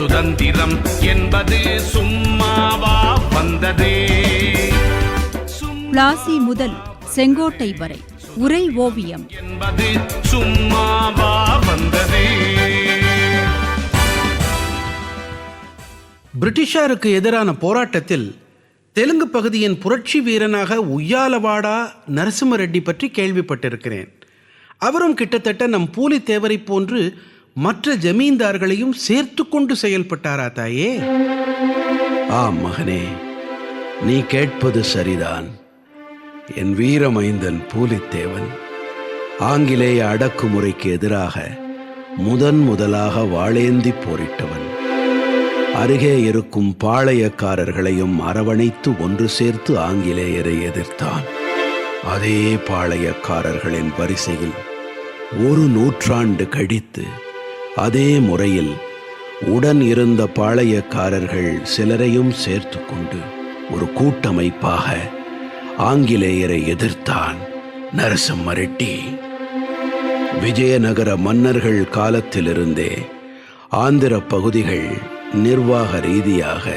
சுதந்திரம் என்பது சும்மாவா வந்தது? பிளாசி முதல் செங்கோட்டை வரை உரை ஓவியம் என்பது சும்மாவா வந்தது? பிரிட்டிஷாருக்கு எதிரான போராட்டத்தில் தெலுங்கு பகுதியின் புரட்சி வீரனாக உய்யாலவாடா நரசிம்ம ரெட்டி பற்றி கேள்விப்பட்டிருக்கிறேன். அவரும் கிட்டத்தட்ட நம் பூலித்தேவரை போன்று மற்ற ஜமீன்தார்களையும் சேர்த்து கொண்டு செயல்பட்டாரா தாயே? ஆம் மகனே, நீ கேட்பது சரிதான். என் வீரமைந்தன் பூலித்தேவன் ஆங்கிலேய அடக்குமுறைக்கு எதிராக முதலாக வாளேந்தி போரிட்டவன். அருகே இருக்கும் பாளையக்காரர்களையும் அரவணைத்து ஒன்று சேர்த்து ஆங்கிலேயரை எதிர்த்தான். அதே பாளையக்காரர்களின் வரிசையில் ஒரு நூற்றாண்டு கழித்து அதே முறையில் உடன் இருந்த பாளையக்காரர்கள் சிலரையும் சேர்த்து கொண்டு ஒரு கூட்டமைப்பாக ஆங்கிலேயரை எதிர்த்தான் நரசிம்ம ரெட்டி. விஜயநகர மன்னர்கள் காலத்திலிருந்தே ஆந்திர பகுதிகள் நிர்வாக ரீதியாக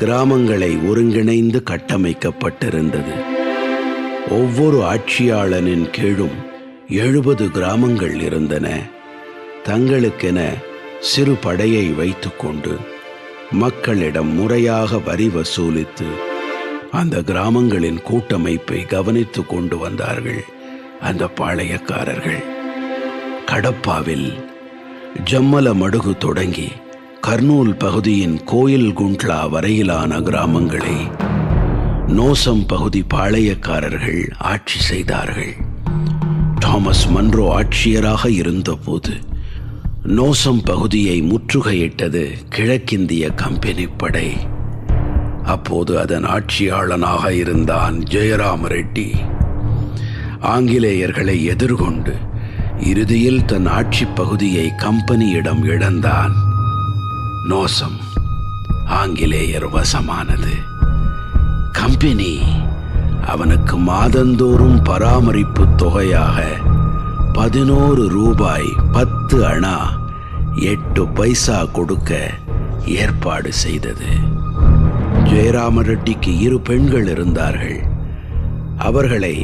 கிராமங்களை ஒருங்கிணைந்து கட்டமைக்கப்பட்டிருந்தது. ஒவ்வொரு ஆட்சியாளனின் கீழும் 70 கிராமங்கள் இருந்தன. தங்களுக்கென சிறு படையை வைத்துக்கொண்டு மக்களிடம் முறையாக வரி வசூலித்து அந்த கிராமங்களின் கூட்டமைப்பை கவனித்து கொண்டு வந்தார்கள் அந்த பாளையக்காரர்கள். கடப்பாவில் ஜம்மல மடுகு தொடங்கி கர்னூல் பகுதியின் கோயில் குண்ட்லா வரையிலான கிராமங்களை நோசம் பகுதி பாளையக்காரர்கள் ஆட்சி செய்தார்கள். தாமஸ் மன்றோ ஆட்சியராக இருந்தபோது நோசம் பகுதியை முற்றுகையிட்டது கிழக்கிந்திய கம்பெனி படை. அப்போது அதன் ஆட்சியாளனாக இருந்தான் ஜெயராம ரெட்டி. ஆங்கிலேயர்களை எதிர்கொண்டு இறுதியில் தன் ஆட்சி பகுதியை கம்பெனியிடம் இழந்தான். நோசம் ஆங்கிலேயர் வசமானது. கம்பெனி அவனுக்கு மாதந்தோறும் பராமரிப்பு தொகையாக 11 ரூபாய் 10 அணா 8 பைசா கொடுக்க ஏற்பாடு செய்தது. ஜெயராம ரெட்டிக்கு 2 பெண்கள் இருந்தார்கள். அவர்களை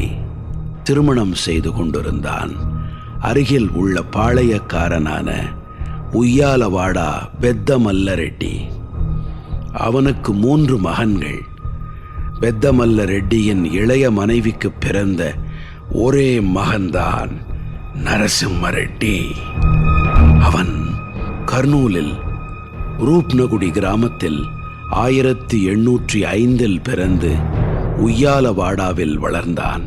திருமணம் செய்து கொண்டிருந்தான். அருகில் உள்ள பாளையக்காரனான உய்யாலவாடா பெத்தமல்ல ரெட்டி. அவனுக்கு 3 மகன்கள். பெத்தமல்ல ரெட்டியின் இளைய மனைவிக்கு பிறந்த ஒரே மகன்தான் நரசிம்ம ரெட்டி. அவன் கர்னூலில் ரூப்னகுடி கிராமத்தில் 1805 பிறந்து உய்யாலவாடாவில் வளர்ந்தான்.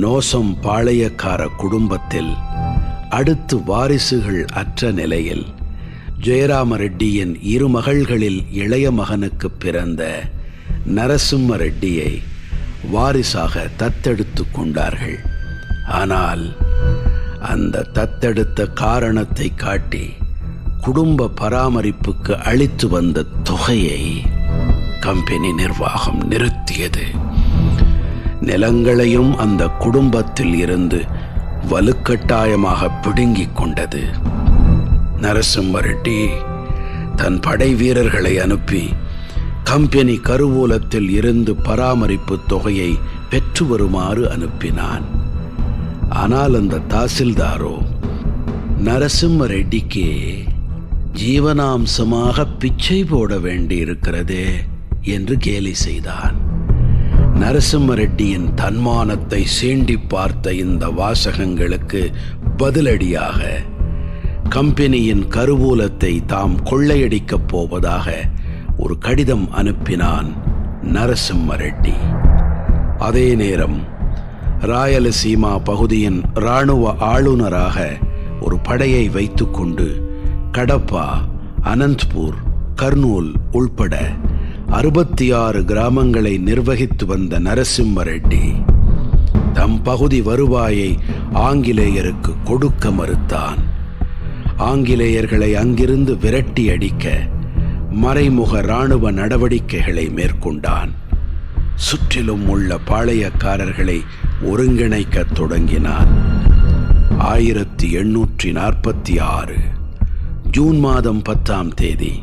நோசம் பாளையக்கார குடும்பத்தில் அடுத்து வாரிசுகள் அற்ற நிலையில் ஜெயராம ரெட்டியின் 2 மகள்களில் இளைய மகனுக்கு பிறந்த நரசிம்ம ரெட்டியை வாரிசாக தத்தெடுத்து கொண்டார்கள். ஆனால் அந்த தத்தெடுத்த காரணத்தை காட்டி குடும்ப பராமரிப்புக்கு அளித்து வந்த தொகையை கம்பெனி நிர்வாகம் நிறுத்தியது. நிலங்களையும் அந்த குடும்பத்தில் இருந்து வலுக்கட்டாயமாக பிடுங்கிக் கொண்டது. நரசிம்ம ரெட்டி தன் படை வீரர்களை அனுப்பி கம்பெனி கருவூலத்தில் இருந்து பராமரிப்பு தொகையை பெற்று வருமாறு அனுப்பினான். ஆனால் அந்த தாசில்தாரோ நரசிம்ம ரெட்டிக்கு ஜீவனாம்சமாக பிச்சை போட வேண்டியிருக்கிறதே என்று கேலி செய்தான். நரசிம்ம ரெட்டியின் தன்மானத்தை சீண்டி பார்த்த இந்த வாசகங்களுக்கு பதிலடியாக கம்பெனியின் கருவூலத்தை தாம் கொள்ளையடிக்கப் போவதாக ஒரு கடிதம் அனுப்பினான் நரசிம்ம ரெட்டி. அதே நேரம் ராயலசீமா பகுதியின் இராணுவ ஆளுநராக ஒரு படையை வைத்துக்கொண்டு கடப்பா, அனந்த்பூர், கர்னூல் உள்பட 66 கிராமங்களை நிர்வகித்து வந்த நரசிம்ம ரெட்டி தம் பகுதி வருவாயை ஆங்கிலேயருக்கு கொடுக்க மறுத்தான். ஆங்கிலேயர்களை அங்கிருந்து விரட்டி அடிக்க மறைமுக இராணுவ நடவடிக்கைகளை மேற்கொண்டான். சுற்றிலும் உள்ள பாளையக்காரர்களை ஒருங்கிணைக்க தொடங்கினான். 1846 ஜூன் மாதம் 10ஆம் தேதி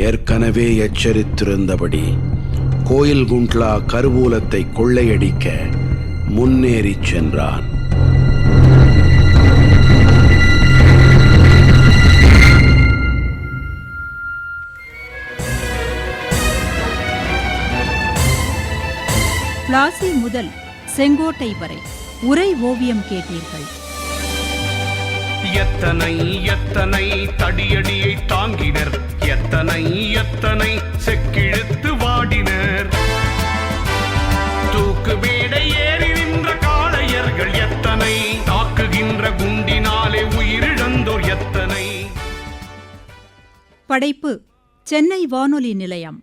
ஏற்கனவே எச்சரித்திருந்தபடி கோயில் குண்ட்லா கருவூலத்தை கொள்ளையடிக்க முன்னேறிச் சென்றான். பிளாசி முதல் செங்கோட்டை வரை உரை ஓவியம் கேட்டீர்கள். எத்தனை எத்தனை தடியடியை தாங்கினர், எத்தனை எத்தனை செக்கிழுத்து வாடினர். தூக்கு மேடை ஏறி நின்ற காளையர்கள் எத்தனை, தாக்குகின்ற குண்டினாலே உயிரிழந்தோர் எத்தனை. படைப்பு சென்னை வானொலி நிலையம்.